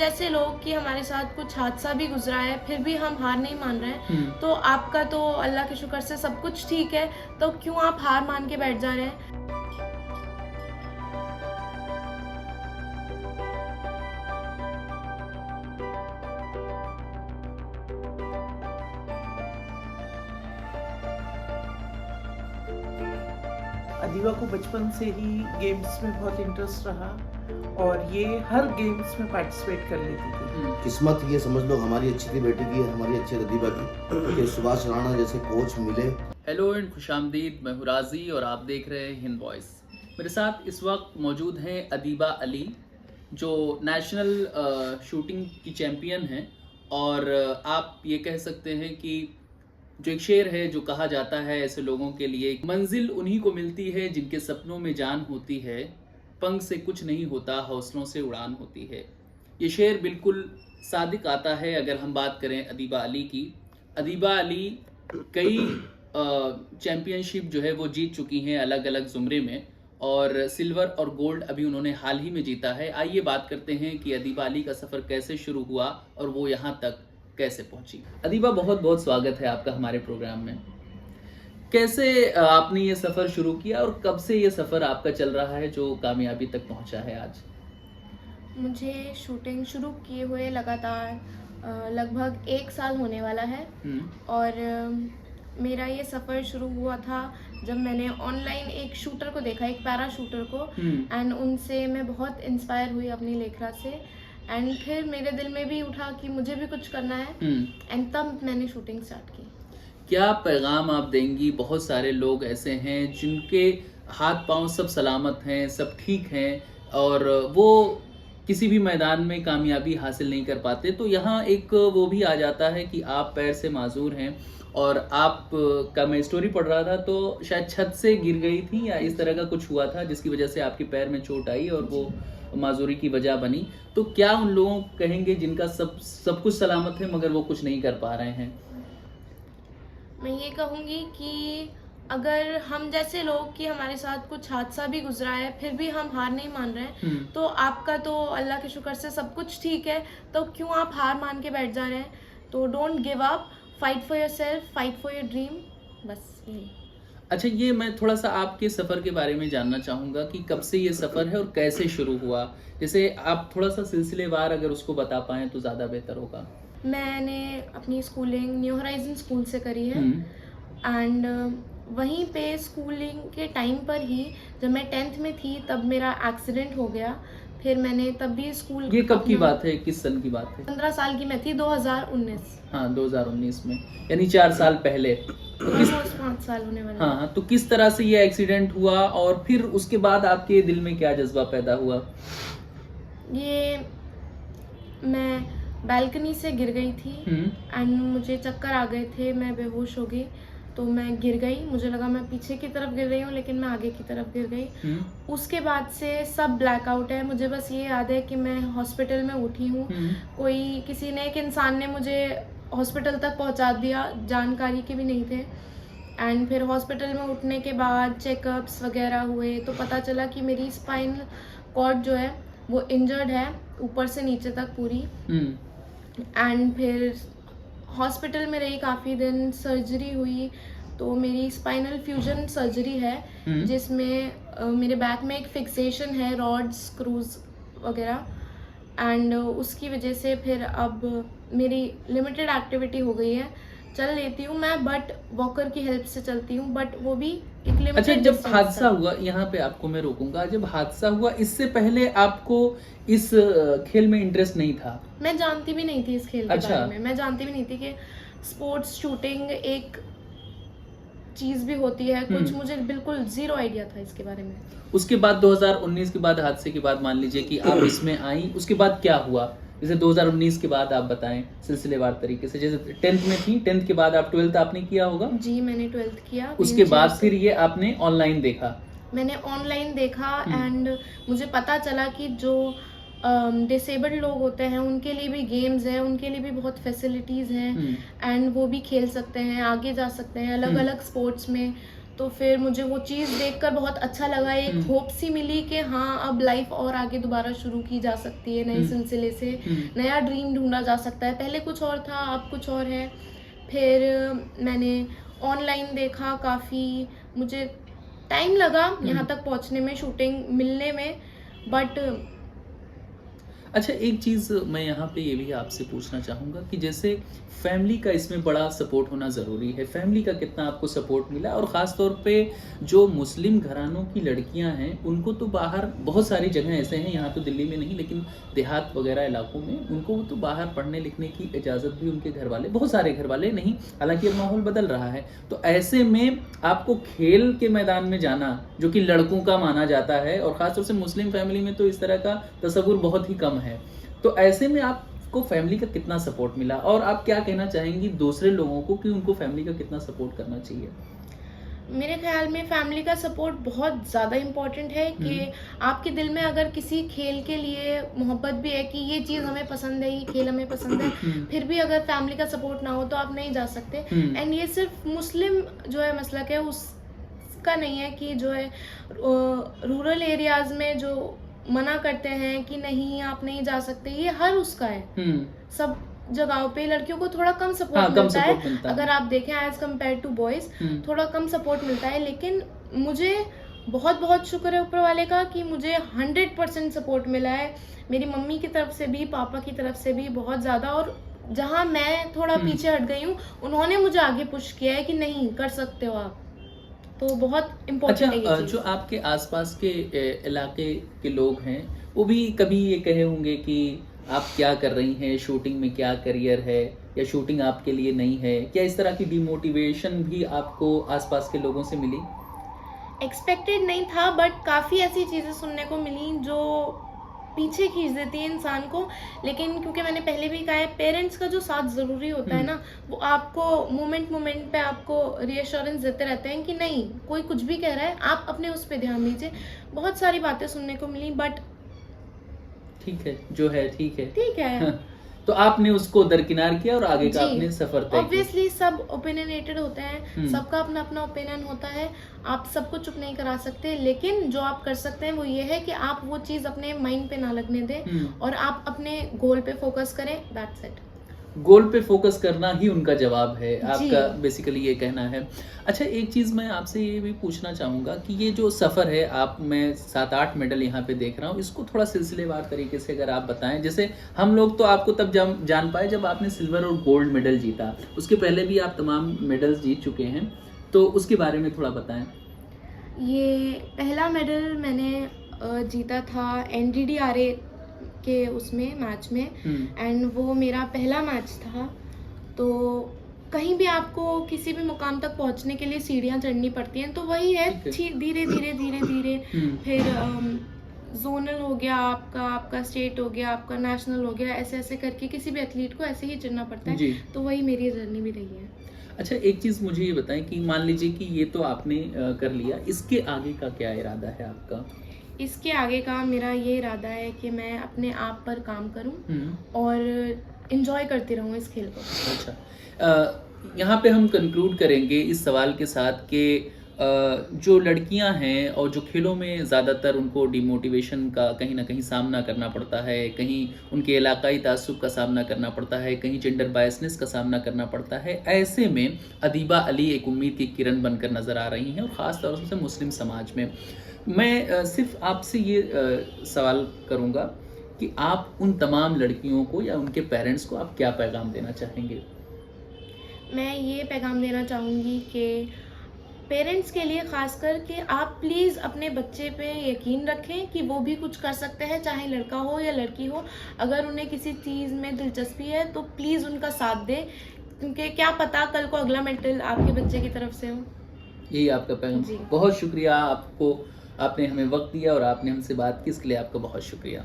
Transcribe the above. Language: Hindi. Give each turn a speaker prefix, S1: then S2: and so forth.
S1: जैसे लोग कि हमारे साथ कुछ हादसा भी गुजरा है फिर भी हम हार नहीं मान रहे हैं, तो आपका तो अल्लाह के शुक्र से सब कुछ ठीक है, तो क्यों आप हार मान के बैठ जा रहे हैं।
S2: अदीबा को बचपन से ही गेम्स में बहुत इंटरेस्ट रहा और ये हर गेम्स में पार्टिसिपेट कर लेती थी।
S3: किस्मत ये समझ लो हमारी अच्छी थी बेटी की, हमारी अच्छी अदीबा की कि सुभाष राणा जैसे कोच मिले।
S4: हेलो एंड खुशामदीद, मैं हूं राजी और आप देख रहे हैं हिंद वॉइस। मेरे साथ इस वक्त मौजूद हैं अदीबा अली, जो नेशनल शूटिंग की चैम्पियन हैं। और आप ये कह सकते हैं कि जो एक शेर है जो कहा जाता है ऐसे लोगों के लिए, मंजिल उन्हीं को मिलती है जिनके सपनों में जान होती है, पंख से कुछ नहीं होता हौसलों से उड़ान होती है। ये शेर बिल्कुल सादिक आता है अगर हम बात करें अदीबा अली की। अदीबा अली कई चैम्पियनशिप जो है वो जीत चुकी हैं अलग अलग ज़ुमरे में, और सिल्वर और गोल्ड अभी उन्होंने हाल ही में जीता है। आइए बात करते हैं कि अदीबा अली का सफ़र कैसे शुरू हुआ और वो यहाँ तक कैसे पहुंची। अदीबा, बहुत बहुत स्वागत है आपका हमारे प्रोग्राम में। कैसे आपने ये सफ़र शुरू किया और कब से ये सफ़र आपका चल रहा है जो कामयाबी तक पहुंचा है आज?
S1: मुझे शूटिंग शुरू किए हुए लगातार लगभग 1 साल होने वाला है। और मेरा ये सफ़र शुरू हुआ था जब मैंने ऑनलाइन एक शूटर को देखा, एक पैरा शूटर को, एंड उनसे मैं बहुत इंस्पायर हुई अपनी लेखरा से। एंड फिर मेरे दिल में भी उठा कि मुझे भी कुछ करना है, एंड तब मैंने शूटिंग स्टार्ट की।
S4: क्या पैगाम आप देंगी? बहुत सारे लोग ऐसे हैं जिनके हाथ पांव सब सलामत हैं, सब ठीक हैं, और वो किसी भी मैदान में कामयाबी हासिल नहीं कर पाते। तो यहाँ एक वो भी आ जाता है कि आप पैर से माजूर हैं, और आप का मैं स्टोरी पढ़ रहा था तो शायद छत से गिर गई थी या इस तरह का कुछ हुआ था जिसकी वजह से आपके पैर में चोट आई और वो माजूरी की वजह बनी। तो क्या उन लोगों को कहेंगे जिनका सब कुछ सलामत है मगर वो कुछ नहीं कर पा रहे हैं?
S1: मैं ये कहूँगी कि अगर हम जैसे लोग कि हमारे साथ कुछ हादसा भी गुजरा है फिर भी हम हार नहीं मान रहे हैं, तो आपका तो अल्लाह के शुक्र से सब कुछ ठीक है, तो क्यों आप हार मान के बैठ जा रहे हैं। तो don't give up, fight for yourself, fight for your dream, बस यही।
S4: अच्छा, ये मैं थोड़ा सा आपके सफ़र के बारे में जानना चाहूँगा कि कब से ये सफ़र है और कैसे शुरू हुआ। जैसे आप थोड़ा सा सिलसिलेवार अगर उसको बता पाएँ तो ज़्यादा बेहतर होगा।
S1: मैंने अपनी स्कूलिंग न्यू होराइजन स्कूल से करी है, एंड वहीं पे स्कूलिंग के टाइम पर ही जब मैं 10th में थी तब मेरा एक्सीडेंट हो गया। फिर मैंने तब भी स्कूल।
S4: ये कब की बात है, किस सन की बात है?
S1: 15 साल की मैं थी, 2019।
S4: हाँ, 2019 में, यानी 4 साल पहले। तो किस
S1: 5 साल होने वाले।
S4: हाँ, तो किस तरह से ये एक्सीडेंट हुआ और फिर उसके बाद आपके दिल में क्या जज्बा पैदा हुआ?
S1: ये मैं बालकनी से गिर गई थी एंड मुझे चक्कर आ गए थे, मैं बेहोश हो गई। तो मैं गिर गई, मुझे लगा मैं पीछे की तरफ गिर रही हूँ लेकिन मैं आगे की तरफ गिर गई। उसके बाद से सब ब्लैकआउट है। मुझे बस ये याद है कि मैं हॉस्पिटल में उठी हूँ, कोई किसी ने, एक इंसान ने मुझे हॉस्पिटल तक पहुँचा दिया, जानकारी के भी नहीं थे। एंड फिर हॉस्पिटल में उठने के बाद चेकअप्स वगैरह हुए तो पता चला कि मेरी स्पाइनल कॉर्ड जो है वो इंजर्ड है, ऊपर से नीचे तक पूरी। एंड फिर हॉस्पिटल में रही काफ़ी दिन, सर्जरी हुई। तो मेरी स्पाइनल फ्यूजन सर्जरी है जिसमें मेरे बैक में एक फिक्सेशन है, रॉड्स, स्क्रूज वगैरह। एंड उसकी वजह से फिर अब मेरी लिमिटेड एक्टिविटी हो गई है। चल लेती हूँ मैं, बट वॉकर की हेल्प से चलती हूँ, बट वो भी एक लिमिटेड।
S4: अच्छा, जब हादसा हुआ, यहाँ पे आपको मैं रोकूंगा, जब हादसा हुआ इससे पहले आपको इस खेल में इंटरेस्ट नहीं था?
S1: मैं जानती भी नहीं थी इस खेल के बारे में। मैं जानती भी नहीं थी कि स्पोर्ट्स शूटिंग एक चीज भी होती है, कुछ मुझे बिल्कुल जीरो आइडिया था इसके बारे में।
S4: उसके बाद 2019 के बाद, हादसे के बाद मान लीजिए कि आप इसमें आई, उसके बाद क्या हुआ? जैसे 2019 के बाद आप बताएं सिलसिलेवार तरीके से। जैसे 10th में थी, 10th के बाद आप 12th आपने किया होगा?
S1: जी, मैंने 12th किया।
S4: उसके बाद फिर ये आपने ऑनलाइन देखा?
S1: मैंने ऑनलाइन देखा एंड मुझे पता चला कि जो डिसेबल्ड लोग होते हैं उनके लिए भी गेम्स हैं, उनके लिए भी बहुत फैसिलिटीज़ हैं, एंड वो भी खेल सकते हैं, आगे जा सकते हैं अलग अलग स्पोर्ट्स में। तो फिर मुझे वो चीज़ देखकर बहुत अच्छा लगा, एक होप सी मिली कि हाँ अब लाइफ और आगे दोबारा शुरू की जा सकती है नए सिलसिले से, नया ड्रीम ढूंढा जा सकता है। पहले कुछ और था, अब कुछ और है। फिर मैंने ऑनलाइन देखा, काफ़ी मुझे टाइम लगा यहाँ तक पहुँचने में, शूटिंग मिलने में, बट
S4: अच्छा, एक चीज़ मैं यहाँ पे ये भी आपसे पूछना चाहूँगा कि जैसे फैमिली का इसमें बड़ा सपोर्ट होना ज़रूरी है। फैमिली का कितना आपको सपोर्ट मिला, और ख़ास तौर पे जो मुस्लिम घरानों की लड़कियाँ हैं उनको तो बाहर बहुत सारी जगह ऐसे हैं, यहाँ तो दिल्ली में नहीं लेकिन देहात वगैरह इलाकों में उनको तो बाहर पढ़ने लिखने की इजाज़त भी उनके घर वाले, बहुत सारे घर वाले नहीं, हालांकि अब माहौल बदल रहा है। तो ऐसे में आपको खेल के मैदान में जाना जो कि लड़कों का माना जाता है, और ख़ासतौर से मुस्लिम फैमिली में तो इस तरह का तस्वुर बहुत ही कम है, तो ऐसे में आपको फैमिली का कितना सपोर्ट मिला, और आप क्या कहना चाहेंगी दूसरे लोगों को कि उनको फैमिली का कितना सपोर्ट करना चाहिए?
S1: मेरे ख्याल में फैमिली का सपोर्ट बहुत ज़्यादा इम्पोर्टेंट है कि आपके दिल में अगर किसी खेल के लिए मोहब्बत भी है कि ये चीज़ हमें पसंद है, ये खेल हमें पसंद है, फिर भी अगर फैमिली का सपोर्ट ना हो तो आप नहीं जा सकते। एंड ये सिर्फ मुस्लिम जो है मसलक है उसका नहीं है कि जो है रूरल एरियाज़ में जो मना करते हैं कि नहीं आप नहीं जा सकते, ये हर उसका है। सब जगहों पे लड़कियों को थोड़ा कम सपोर्ट मिलता है, अगर आप देखें एज कम्पेयर टू बॉयज थोड़ा कम सपोर्ट मिलता है। लेकिन मुझे बहुत बहुत शुक्र है ऊपर वाले का कि मुझे 100% सपोर्ट मिला है, मेरी मम्मी की तरफ से भी, पापा की तरफ से भी बहुत ज़्यादा। और जहाँ मैं थोड़ा पीछे हट गई हूँ उन्होंने मुझे आगे पुश किया है कि नहीं कर सकते हो आप, तो बहुत इम्पोर्टेंट है ये चीज़।
S4: जो आपके आसपास के इलाके के लोग हैं वो भी कभी ये कहे होंगे कि आप क्या कर रही हैं, शूटिंग में क्या करियर है, या शूटिंग आपके लिए नहीं है, क्या इस तरह की डिमोटिवेशन भी आपको आसपास के लोगों से मिली?
S1: एक्सपेक्टेड नहीं था, बट काफ़ी ऐसी चीज़ें सुनने को मिली जो पीछे खींच देती है इंसान को। लेकिन क्योंकि मैंने पहले भी कहा है, पेरेंट्स का जो साथ ज़रूरी होता है ना, वो आपको मोमेंट पे आपको रीअश्योरेंस देते रहते हैं कि नहीं कोई कुछ भी कह रहा है आप अपने उस पर ध्यान दीजिए। बहुत सारी बातें सुनने को मिली, बट
S4: ठीक है जो है ठीक है,
S1: ठीक है।
S4: तो आपने उसको दरकिनार किया और आगे का अपने सफर तय किया।
S1: ऑब्वियसली सब ओपिनियनेटेड होते हैं, सबका अपना अपना ओपिनियन होता है, आप सबको चुप नहीं करा सकते। लेकिन जो आप कर सकते हैं वो ये है कि आप वो चीज़ अपने माइंड पे ना लगने दें और आप अपने गोल पे फोकस करें, दैट्स इट।
S4: गोल पे फोकस करना ही उनका जवाब है, आपका बेसिकली ये कहना है। अच्छा, एक चीज़ मैं आपसे ये भी पूछना चाहूँगा कि ये जो सफ़र है, आप मैं 7-8 मेडल यहाँ पे देख रहा हूँ, इसको थोड़ा सिलसिलेवार तरीके से अगर आप बताएं। जैसे हम लोग तो आपको तब जान पाए जब आपने सिल्वर और गोल्ड मेडल जीता, उसके पहले भी आप तमाम मेडल्स जीत चुके हैं, तो उसके बारे में थोड़ा बताएं।
S1: ये पहला मेडल मैंने जीता था NDDRA के उसमें मैच में, एंड वो मेरा पहला मैच था। तो कहीं भी आपको किसी भी मुकाम तक पहुंचने के लिए सीढ़ियां चढ़नी पड़ती हैं, तो वही है धीरे धीरे फिर जोनल हो गया आपका स्टेट हो गया, आपका नेशनल हो गया, ऐसे ऐसे करके किसी भी एथलीट को ऐसे ही चढ़ना पड़ता है। तो वही मेरी जर्नी भी रही है।
S4: अच्छा, एक चीज़ मुझे ये बताएं कि मान लीजिए कि ये तो आपने कर लिया, इसके आगे का क्या इरादा है आपका?
S1: इसके आगे का मेरा ये इरादा है कि मैं अपने आप पर काम करूं और एंजॉय करती रहूं इस खेल को।
S4: अच्छा, यहाँ पे हम कंक्लूड करेंगे इस सवाल के साथ कि जो लड़कियां हैं और जो खेलों में ज़्यादातर उनको डिमोटिवेशन का कहीं ना कहीं सामना करना पड़ता है, कहीं उनके इलाकाई तासुब का सामना करना पड़ता है, कहीं जेंडर बायसनेस का सामना करना पड़ता है, ऐसे में अदीबा अली एक उम्मीद की किरण बनकर नज़र आ रही हैं, और ख़ास तौर से मुस्लिम समाज में। मैं सिर्फ आपसे ये सवाल करूँगा कि आप उन तमाम लड़कियों को या उनके पेरेंट्स को आप क्या पैगाम देना चाहेंगे?
S1: मैं ये पैगाम देना चाहूँगी कि पेरेंट्स के लिए खासकर कि आप प्लीज़ अपने बच्चे पे यकीन रखें कि वो भी कुछ कर सकते हैं, चाहे लड़का हो या लड़की हो। अगर उन्हें किसी चीज़ में दिलचस्पी है तो प्लीज़ उनका साथ दें, क्योंकि क्या पता कल को अगला मेडल आपके बच्चे की तरफ से हो।
S4: यही आपका पैगाम। बहुत शुक्रिया आपको, आपने हमें वक्त दिया और आपने हमसे बात की, इसके लिए आपका बहुत शुक्रिया।